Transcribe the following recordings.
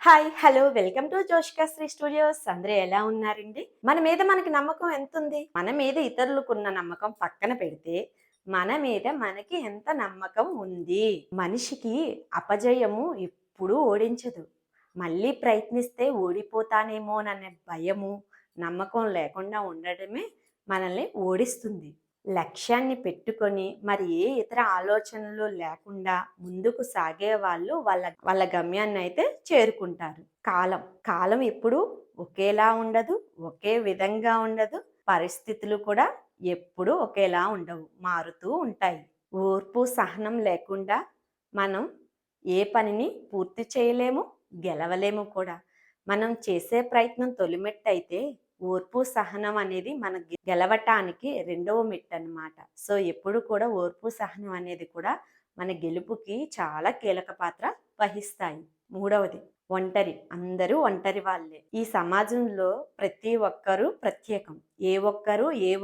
Hi hello welcome to Joshka Sri studios. అందరూ ఎలా ఉన్నారండి? మన మీద మనకి నమ్మకం ఎంతుంది? మన మీద ఇతరులకున్న నమ్మకం పక్కన పెడితే మన మీద మనకి ఎంత నమ్మకం ఉంది? మనిషికి అపజయము ఎప్పుడూ ఓడించదు. మళ్ళీ ప్రయత్నిస్తే ఓడిపోతానేమోననే భయము, నమ్మకం లేకుండా ఉండడమే మనల్ని ఓడిస్తుంది. లక్ష్యాన్ని పెట్టుకొని మరి ఏ ఇతర ఆలోచనలు లేకుండా ముందుకు సాగే వాళ్ళు వాళ్ళ వాళ్ళ గమ్యాన్ని అయితే చేరుకుంటారు. కాలం ఎప్పుడు ఒకేలా ఉండదు, ఒకే విధంగా ఉండదు. పరిస్థితులు కూడా ఎప్పుడూ ఒకేలా ఉండవు, మారుతూ ఉంటాయి. ఓర్పు సహనం లేకుండా మనం ఏ పనిని పూర్తి చేయలేము, గెలవలేము కూడా. మనం చేసే ప్రయత్నం తొలిమెట్టయితే ఓర్పు సహనం అనేది మన గెలవటానికి రెండవ మెట్టు అన్నమాట. సో ఎప్పుడు కూడా ఓర్పు సహనం అనేది కూడా మన గెలుపుకి చాలా కీలక పాత్ర వహిస్తాయి. మూడవది ఒంటరి. అందరూ ఒంటరి వాళ్ళే. ఈ సమాజంలో ప్రతి ఒక్కరూ ప్రత్యేకం. ఏ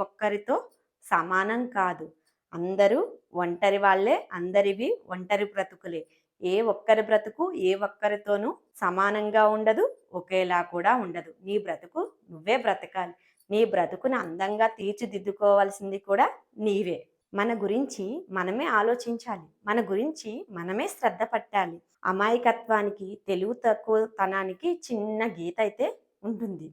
ఒక్కరితో సమానం కాదు. అందరూ ఒంటరి వాళ్ళే. అందరివి ఒంటరి బ్రతుకులే. ఏ ఒక్కరి బ్రతుకు ఏ ఒక్కరితోనూ సమానంగా ఉండదు, ఒకేలా కూడా ఉండదు. నీ బ్రతుకు నువ్వే బ్రతకాలి. నీ బ్రతుకును అందంగా తీర్చిదిద్దుకోవాల్సింది కూడా నీవే. మన గురించి మనమే ఆలోచించాలి. మన గురించి మనమే శ్రద్ధ పట్టాలి. అమాయకత్వానికి, తెలివి తక్కువతనానికి చిన్న గీత అయితే ఉంటుంది.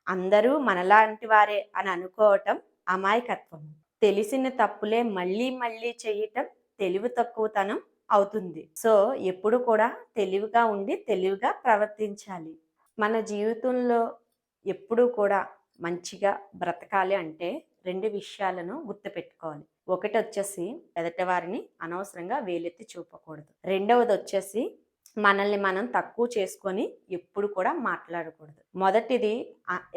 అందరూ మనలాంటి వారే అని అనుకోవటం అమాయకత్వం. తెలిసిన తప్పులే మళ్ళీ మళ్ళీ చేయటం తెలివి తక్కువతనం అవుతుంది. సో ఎప్పుడు కూడా తెలివిగా ఉండి తెలివిగా ప్రవర్తించాలి. మన జీవితంలో ఎప్పుడూ కూడా మంచిగా బ్రతకాలి అంటే రెండు విషయాలను గుర్తుపెట్టుకోవాలి. ఒకటి వచ్చేసి ఎదుటి వారిని అనవసరంగా వేలెత్తి చూపకూడదు. రెండవది వచ్చేసి మనల్ని మనం తక్కువ చేసుకొని ఎప్పుడు కూడా మాట్లాడకూడదు. మొదటిది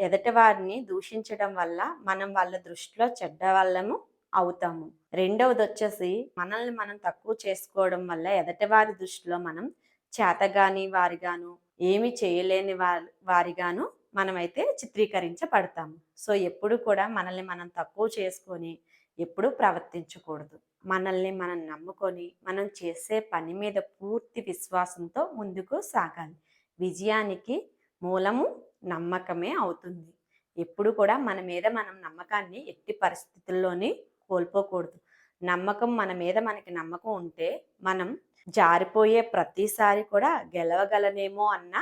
ఎదుటి వారిని దూషించడం వల్ల మనం వాళ్ళ దృష్టిలో చెడ్డవాళ్ళము అవుతాము. రెండవది వచ్చేసి మనల్ని మనం తక్కువ చేసుకోవడం వల్ల ఎదుటివారి దృష్టిలో మనం చేతగాని వారిగాను, ఏమి చేయలేని వారిగాను మనమైతే చిత్రీకరించబడతాము. సో ఎప్పుడు కూడా మనల్ని మనం తక్కువ చేసుకొని ఎప్పుడు ప్రవర్తించకూడదు. మనల్ని మనం నమ్ముకొని మనం చేసే పని మీద పూర్తి విశ్వాసంతో ముందుకు సాగాలి. విజయానికి మూలము నమ్మకమే అవుతుంది. ఎప్పుడు కూడా మన మీద మనం నమ్మకాన్ని ఎట్టి పరిస్థితుల్లోని కోల్పోకూడదు. నమ్మకం మన మీద మనకి నమ్మకం ఉంటే మనం జారిపోయే ప్రతిసారి కూడా గెలవగలనేమో అన్న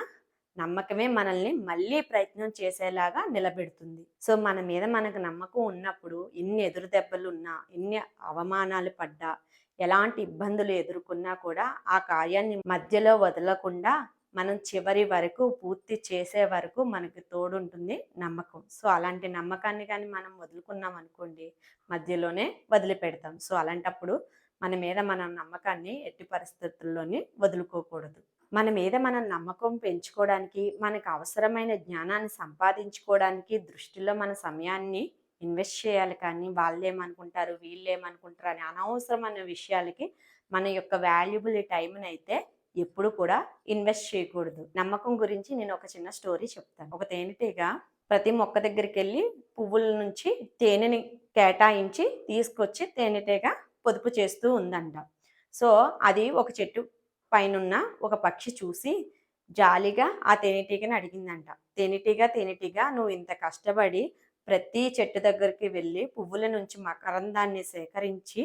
నమ్మకమే మనల్ని మళ్ళీ ప్రయత్నం చేసేలాగా నిలబెడుతుంది. సో మన మీద మనకు నమ్మకం ఉన్నప్పుడు ఎన్ని ఎదురు దెబ్బలు ఉన్నా, ఎన్ని అవమానాలు పడ్డా, ఎలాంటి ఇబ్బందులు ఎదుర్కొన్నా కూడా ఆ కార్యాన్ని మధ్యలో వదలకుండా మనం చివరి వరకు పూర్తి చేసే వరకు మనకి తోడుంటుంది నమ్మకం. సో అలాంటి నమ్మకాన్ని కానీ మనం వదులుకున్నాం అనుకోండి, మధ్యలోనే వదిలిపెడతాం. సో అలాంటప్పుడు మన మీద మనం నమ్మకాన్ని ఎట్టి పరిస్థితుల్లోని వదులుకోకూడదు. మన మీద మనం నమ్మకం పెంచుకోవడానికి, మనకు అవసరమైన జ్ఞానాన్ని సంపాదించుకోవడానికి దృష్టిలో మన సమయాన్ని ఇన్వెస్ట్ చేయాలి. కానీ వాళ్ళేమనుకుంటారు, వీళ్ళేమనుకుంటారు అని అనవసరమైన విషయాలకి మన యొక్క వాల్యుబుల్ టైంని అయితే ఎప్పుడు కూడా ఇన్వెస్ట్ చేయకూడదు. నమ్మకం గురించి నేను ఒక చిన్న స్టోరీ చెప్తాను. ఒక తేనెటీగ ప్రతి మొక్క దగ్గరికి వెళ్ళి పువ్వుల నుంచి తేనెని కేటాయించి తీసుకొచ్చి తేనెటీగ పొదుపు చేస్తూ ఉందంట. సో అది ఒక చెట్టు పైనున్న ఒక పక్షి చూసి జాలిగా ఆ తేనెటీగని అడిగిందంట. తేనెటీగ నువ్వు ఇంత కష్టపడి ప్రతి చెట్టు దగ్గరికి వెళ్ళి పువ్వుల నుంచి మకరందాన్ని సేకరించి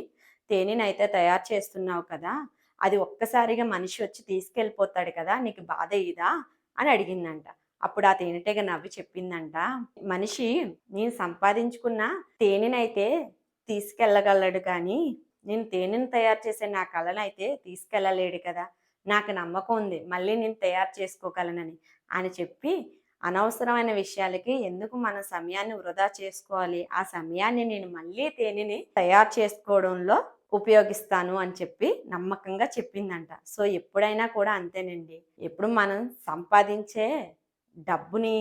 తేనెనైతే తయారు చేస్తున్నావు కదా, అది ఒక్కసారిగా మనిషి వచ్చి తీసుకెళ్ళిపోతాడు కదా, నీకు బాధ ఇదా అని అడిగిందంట. అప్పుడు ఆ తేనెటీగ నవ్వి చెప్పిందంట, మనిషి నేను సంపాదించుకున్న తేనెనైతే తీసుకెళ్ళగలడు కానీ నేను తేనెను తయారు చేసే నా కళనైతే తీసుకెళ్ళలేడు కదా, నాకు నమ్మకం ఉంది మళ్ళీ నేను తయారు చేసుకోగలనని అని చెప్పి, అనవసరమైన విషయాలకి ఎందుకు మన సమయాన్ని వృధా చేసుకోవాలి, ఆ సమయాన్ని నేను మళ్ళీ తేనెని తయారు చేసుకోవడంలో ఉపయోగిస్తాను అని చెప్పి నమ్మకంగా చెప్పిందంట. సో ఎప్పుడైనా కూడా అంతేనండి. ఎప్పుడు మనం సంపాదించే డబ్బుని,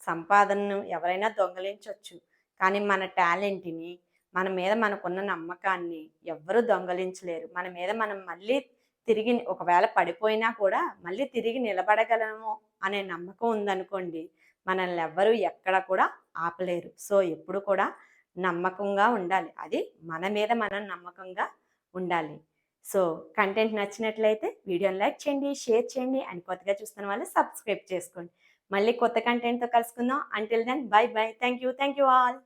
సంపాదనను ఎవరైనా దొంగలించవచ్చు. కానీ మన టాలెంట్‌ని, మన మీద మనకున్న నమ్మకాన్ని ఎవ్వరూ దొంగలించలేరు. మన మీద మనం మళ్ళీ తిరిగి ఒకవేళ పడిపోయినా కూడా మళ్ళీ తిరిగి నిలబడగలము అనే నమ్మకం ఉందనుకోండి, మనల్ని ఎవ్వరూ ఎక్కడ కూడా ఆపలేరు. సో ఎప్పుడు కూడా నమ్మకంగా ఉండాలి. అది మన మీద మనం నమ్మకంగా ఉండాలి. సో, కంటెంట్ నచ్చినట్లయితే వీడియోని లైక్ చేయండి, షేర్ చేయండి అండ్ కొత్తగా చూస్తున్న వాళ్ళు సబ్స్క్రైబ్ చేసుకోండి. మళ్ళీ కొత్త కంటెంట్‌తో కలుసుకుందాం. Until then bye bye. Thank you. Thank you all.